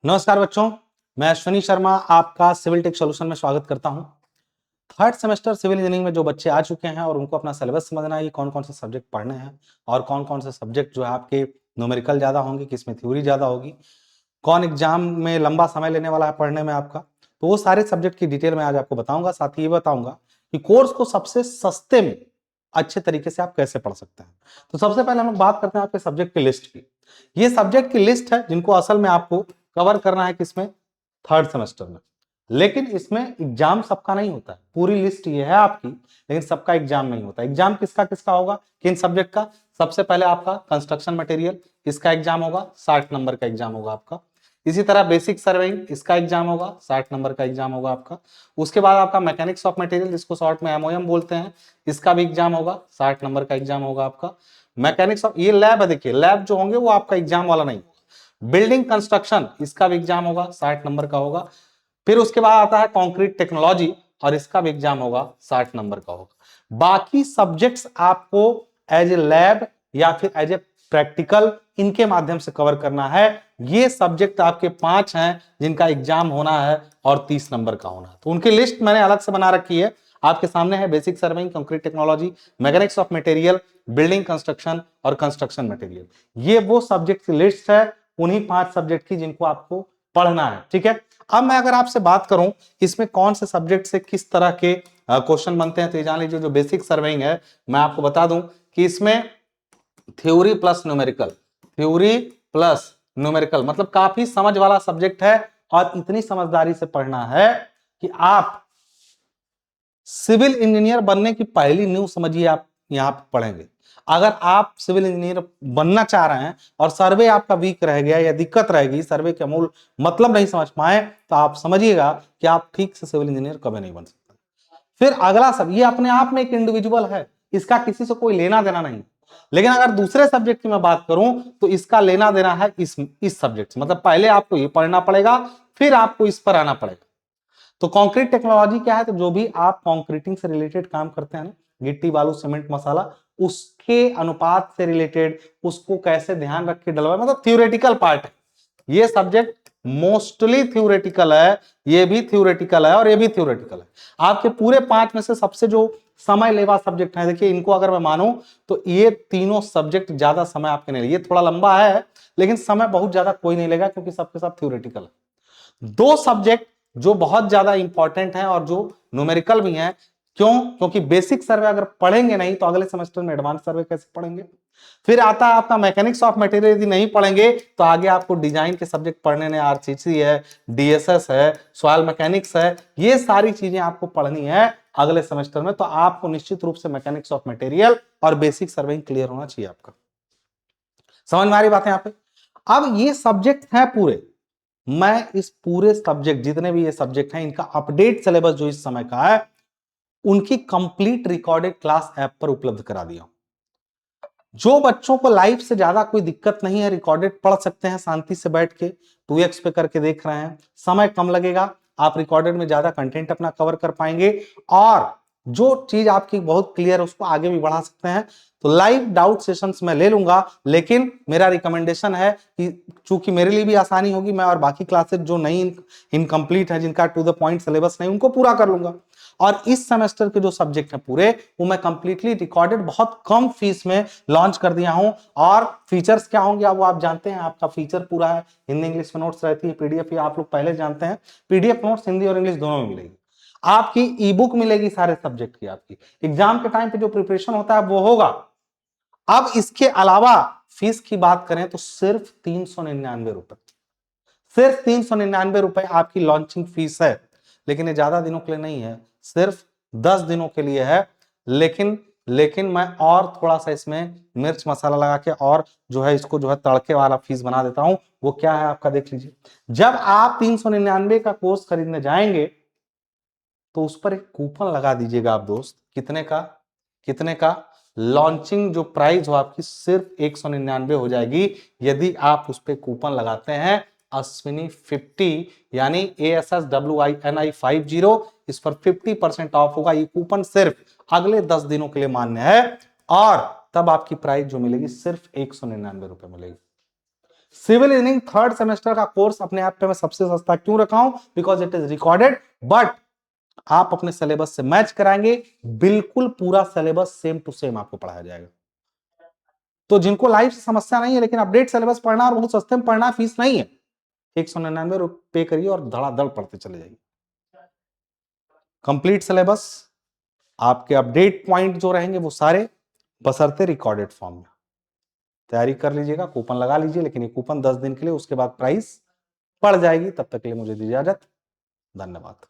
नमस्कार बच्चों, मैं अश्विनी शर्मा आपका सिविल टेक सॉल्यूशन में स्वागत करता हूं। थर्ड सेमेस्टर सिविल इंजीनियरिंग में जो बच्चे आ चुके हैं और उनको अपना सिलेबस समझना है कि कौन कौन से सब्जेक्ट पढ़ने हैं और कौन कौन से सब्जेक्ट जो है आपके न्यूमेरिकल ज्यादा होंगे, किसमें थ्योरी ज्यादा होगी, कौन एग्जाम में लंबा समय लेने वाला है पढ़ने में आपका, तो वो सारे सब्जेक्ट की डिटेल में आज आपको बताऊंगा। साथ ही ये बताऊंगा कि कोर्स को सबसे सस्ते में अच्छे तरीके से आप कैसे पढ़ सकते हैं। तो सबसे पहले हम लोग बात करते हैं आपके सब्जेक्ट की लिस्ट की। ये सब्जेक्ट की लिस्ट है जिनको असल में आपको कवर करना है किसमें, थर्ड सेमेस्टर में। लेकिन इसमें एग्जाम सबका नहीं होता है, पूरी लिस्ट ये है आपकी, लेकिन सबका एग्जाम नहीं होता। एग्जाम किसका किसका होगा, किन सब्जेक्ट का? सबसे पहले आपका कंस्ट्रक्शन मटेरियल, इसका एग्जाम होगा, 60 नंबर का एग्जाम होगा आपका। इसी तरह बेसिक सर्वेइंग, इसका एग्जाम होगा, 60 नंबर का एग्जाम होगा आपका। उसके बाद आपका मैकेनिक्स ऑफ मटेरियल, जिसको शॉर्ट में एमओएम बोलते हैं, इसका भी एग्जाम होगा, 60 नंबर का एग्जाम होगा आपका। मैकेनिक्स ऑफ, ये लैब है, देखिए लैब जो होंगे वो आपका एग्जाम वाला नहीं होगा। बिल्डिंग कंस्ट्रक्शन, इसका भी एग्जाम होगा, 60 नंबर का होगा। फिर उसके बाद आता है कंक्रीट टेक्नोलॉजी, और इसका भी एग्जाम होगा, 60 नंबर का होगा। बाकी सब्जेक्ट्स आपको एज ए लैब या फिर एज ए प्रैक्टिकल इनके माध्यम से कवर करना है। ये सब्जेक्ट आपके 5 हैं जिनका एग्जाम होना है और 30 नंबर का होना है। तो उनकी लिस्ट मैंने अलग से बना रखी है, आपके सामने है। Basic surveying, concrete technology, mechanics of material, building construction और कंस्ट्रक्शन मटेरियल, ये वो सब्जेक्ट की लिस्ट है, उन्हीं 5 सब्जेक्ट की जिनको आपको पढ़ना है। ठीक है, अब मैं अगर आपसे बात करूं इसमें कौन से सब्जेक्ट से किस तरह के क्वेश्चन बनते हैं, तो ये जान लीजिए जो बेसिक सर्वेइंग है, मैं आपको बता दूं कि इसमें theory plus numerical, theory plus numerical मतलब काफी समझ वाला सब्जेक्ट है। और इतनी समझदारी से पढ़ना है कि आप सिविल इंजीनियर बनने की पहली न्यू समझिए आप यहां पर पढ़ेंगे। अगर आप सिविल इंजीनियर बनना चाह रहे हैं और सर्वे आपका वीक रह गया या दिक्कत रहेगी, सर्वे के मूल मतलब नहीं समझ पाए, तो आप समझिएगा कि आप ठीक से सिविल इंजीनियर कभी नहीं बन सकते। फिर अगला सब, ये अपने आप में एक इंडिविजुअल है, इसका किसी से कोई लेना देना नहीं। लेकिन अगर दूसरे सब्जेक्ट की मैं बात करूं तो इसका लेना देना है इस सब्जेक्ट से, मतलब पहले आपको ये पढ़ना पड़ेगा, फिर आपको इस पर आना पड़ेगा। तो कंक्रीट टेक्नोलॉजी क्या है, तो जो भी आप कंक्रीटिंग से रिलेटेड काम करते हैं ना, गिट्टी बालू सीमेंट मसाला, उसके अनुपात से रिलेटेड, उसको कैसे ध्यान रख के डलवाए, मतलब थ्योरेटिकल पार्ट है। ये सब्जेक्ट मोस्टली थ्योरेटिकल है, ये भी थ्योरेटिकल है और ये भी थ्योरेटिकल है। आपके पूरे 5 में से सबसे जो समय लेवा सब्जेक्ट है, देखिए इनको अगर मैं मानूं तो ये तीनों सब्जेक्ट ज्यादा समय आपके नहीं, ये थोड़ा लंबा है लेकिन समय बहुत ज्यादा कोई नहीं लेगा क्योंकि सबके सब थ्योरेटिकल है। 2 सब्जेक्ट जो बहुत ज्यादा इंपॉर्टेंट है और जो न्यूमेरिकल भी है, क्यों? क्योंकि बेसिक सर्वे अगर पढ़ेंगे नहीं तो अगले सेमेस्टर में एडवांस सर्वे कैसे पढ़ेंगे। फिर आता है आपका मैकेनिक्स ऑफ मटेरियल, यदि नहीं पढ़ेंगे तो आगे आपको डिजाइन के सब्जेक्ट पढ़ने ने, आरसीसी है, डीएसएस है, सॉइल मैकेनिक्स है, ये सारी चीजें आपको पढ़नी है अगले सेमेस्टर में। तो आपको निश्चित रूप से मैकेनिक्स ऑफ मटेरियल और बेसिक सर्वेइंग क्लियर होना चाहिए आपका। समझ में आ रही बात है यहाँ पे? अब ये सब्जेक्ट है पूरे, मैं इस पूरे सब्जेक्ट, जितने भी ये सब्जेक्ट हैं, इनका अपडेट सिलेबस जो इस समय का है, उनकी कंप्लीट रिकॉर्डेड क्लास ऐप पर उपलब्ध करा दिया। जो बच्चों को लाइव से ज्यादा कोई दिक्कत नहीं है, रिकॉर्डेड पढ़ सकते हैं शांति से बैठ के, 2x पे करके देख रहे हैं, समय कम लगेगा, आप रिकॉर्डेड में ज्यादा कंटेंट अपना कवर कर पाएंगे और जो चीज आपकी बहुत क्लियर है उसको आगे भी बढ़ा सकते हैं। तो लाइव डाउट सेशंस मैं ले लूंगा, लेकिन मेरा रिकमेंडेशन है कि चूंकि मेरे लिए भी आसानी होगी, मैं और बाकी क्लासेस जो नई इनकम्प्लीट है, जिनका टू द पॉइंट सिलेबस नहीं, उनको पूरा कर लूंगा। और इस सेमेस्टर के जो सब्जेक्ट है पूरे, वो मैं कंप्लीटली रिकॉर्डेड बहुत कम फीस में लॉन्च कर दिया हूं। और फीचर्स क्या होंगे वो आप जानते हैं, आपका फीचर पूरा है, हिंदी इंग्लिश में नोट्स रहती है, पीडीएफ ये आप लोग पहले जानते हैं, पीडीएफ नोट्स हिंदी और इंग्लिश दोनों में मिलेगी। आपकी ई बुक मिलेगी सारे सब्जेक्ट की, आपकी एग्जाम के टाइम पे जो प्रिपरेशन होता है वो होगा। अब इसके अलावा फीस की बात करें तो सिर्फ 399 रुपए, सिर्फ 399 रुपए आपकी लॉन्चिंग फीस है। लेकिन ये ज्यादा दिनों के लिए नहीं है, सिर्फ 10 दिनों के लिए है। लेकिन मैं और थोड़ा सा इसमें मिर्च मसाला लगा के और जो है इसको जो है तड़के वाला फीस बना देता हूं। वो क्या है आपका देख लीजिए। जब आप 399 का कोर्स खरीदने जाएंगे तो उस पर एक कूपन लगा दीजिएगा आप दोस्त, कितने का? कितने का? लॉन्चिंग जो प्राइस हो आपकी सिर्फ 199 हो जाएगी, यदि आप उस पर कूपन लगाते हैं अश्विनी 50, यानी ASSWINI50, इस पर 50% ऑफ होगा। ये कूपन सिर्फ अगले 10 दिनों के लिए मान्य है और तब आपकी प्राइस जो मिलेगी सिर्फ 199 रुपए मिलेगी। सिविल इंजीनियरिंग थर्ड सेमेस्टर का कोर्स अपने आप पे मैं सबसे सस्ता क्यों रखा हूं? Because it is recorded, but आप अपने सिलेबस से मैच कराएंगे, बिल्कुल पूरा सिलेबस सेम टू सेम आपको पढ़ाया जाएगा। तो जिनको लाइफ से समस्या नहीं है लेकिन अपडेट सिलेबस पढ़ना और बहुत सस्ते में पढ़ना, फीस नहीं है, 199 पे करिए और धड़ाधड़ पढ़ते चले जाइए। कंप्लीट सिलेबस, आपके अपडेट पॉइंट जो रहेंगे वो सारे, बशर्ते रिकॉर्डेड फॉर्म में। तैयारी कर लीजिएगा, कूपन लगा लीजिए, लेकिन ये कूपन 10 दिन के लिए, उसके बाद प्राइस बढ़ जाएगी। तब तक के लिए मुझे दीजिए इजाजत, धन्यवाद।